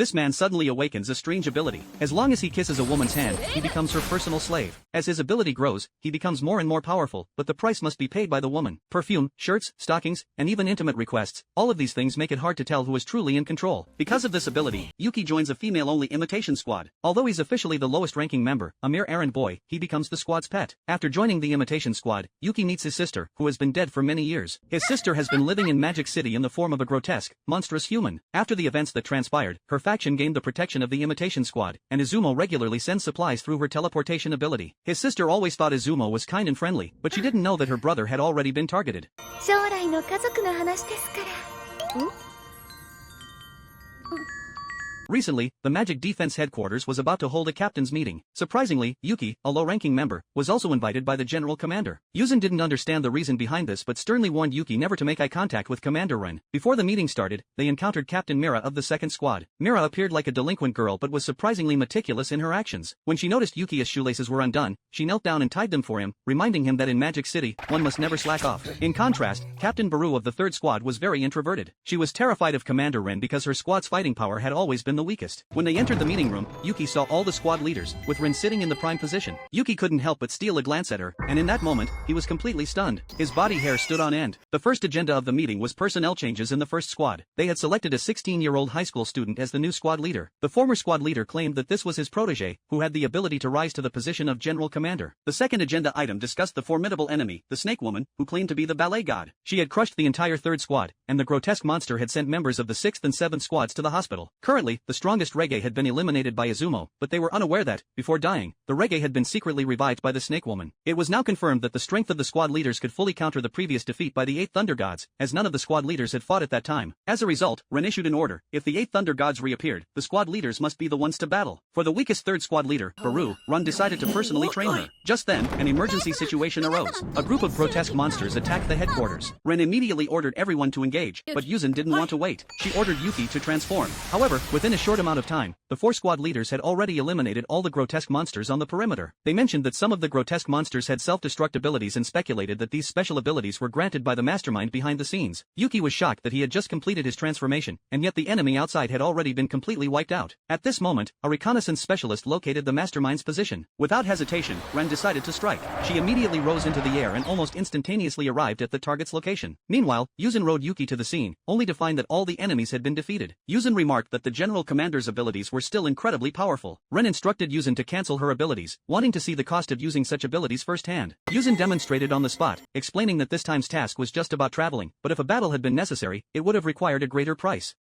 this man suddenly awakens a strange ability. As long as he kisses a woman's hand, he becomes her personal slave. As his ability grows, he becomes more and more powerful, but the price must be paid by the woman. Perfume, shirts, stockings, and even intimate requests, all of these things make it hard to tell who is truly in control. Because of this ability, Yuki joins a female-only imitation squad. Although he's officially the lowest-ranking member, a mere errand boy, he becomes the squad's pet. After joining the imitation squad, Yuki meets his sister, who has been dead for many years. His sister has been living in Magic City in the form of a grotesque, monstrous human. After the events that transpired, her faction gained the protection of the imitation squad, and Izumo regularly sends supplies through her teleportation ability. His sister always thought Izumo was kind and friendly, but she didn't know that her brother had already been targeted. 将来の家族の話ですから。Recently, the Magic Defense Headquarters was about to hold a captain's meeting. Surprisingly, Yuki, a low-ranking member, was also invited by the general commander. Yuzin didn't understand the reason behind this but sternly warned Yuki never to make eye contact with Commander Ren. Before the meeting started, they encountered Captain Mira of the second squad. Mira appeared like a delinquent girl but was surprisingly meticulous in her actions. When she noticed Yuki's shoelaces were undone, she knelt down and tied them for him, reminding him that in Magic City, one must never slack off. In contrast, Captain Baru of the third squad was very introverted. She was terrified of Commander Ren because her squad's fighting power had always been the weakest. When they entered the meeting room, Yuki saw all the squad leaders, with Ren sitting in the prime position. Yuki couldn't help but steal a glance at her, and in that moment, he was completely stunned. His body hair stood on end. The first agenda of the meeting was personnel changes in the first squad. They had selected a 16-year-old high school student as the new squad leader. The former squad leader claimed that this was his protege, who had the ability to rise to the position of general commander. The second agenda item discussed the formidable enemy, the Snake Woman, who claimed to be the ballet god. She had crushed the entire third squad, and the grotesque monster had sent members of the 6th and 7th squads to the hospital. Currently, the strongest reggae had been eliminated by Izumo, but they were unaware that, before dying, the reggae had been secretly revived by the Snake Woman. It was now confirmed that the strength of the squad leaders could fully counter the previous defeat by the 8 Thunder Gods, as none of the squad leaders had fought at that time. As a result, Ren issued an order: if the 8 Thunder Gods reappeared, the squad leaders must be the ones to battle. For the weakest third squad leader, Baru, Ren decided to personally train her. Just then, an emergency situation arose. A group of grotesque monsters attacked the headquarters. Ren immediately ordered everyone to engage, but Yuzin didn't want to wait. She ordered Yuki to transform. However, within a short amount of time, the 4 squad leaders had already eliminated all the grotesque monsters on the perimeter. They mentioned that some of the grotesque monsters had self-destruct abilities and speculated that these special abilities were granted by the mastermind behind the scenes. Yuki was shocked that he had just completed his transformation, and yet the enemy outside had already been completely wiped out. At this moment, a reconnaissance specialist located the mastermind's position. Without hesitation, Ren decided to strike. She immediately rose into the air and almost instantaneously arrived at the target's location. Meanwhile, Yuzin rode Yuki to the scene, only to find that all the enemies had been defeated. Yuzin remarked that the general commander's abilities were still incredibly powerful. Ren instructed Yuzin to cancel her abilities, wanting to see the cost of using such abilities firsthand. Yuzin demonstrated on the spot, explaining that this time's task was just about traveling, but if a battle had been necessary, it would have required a greater price.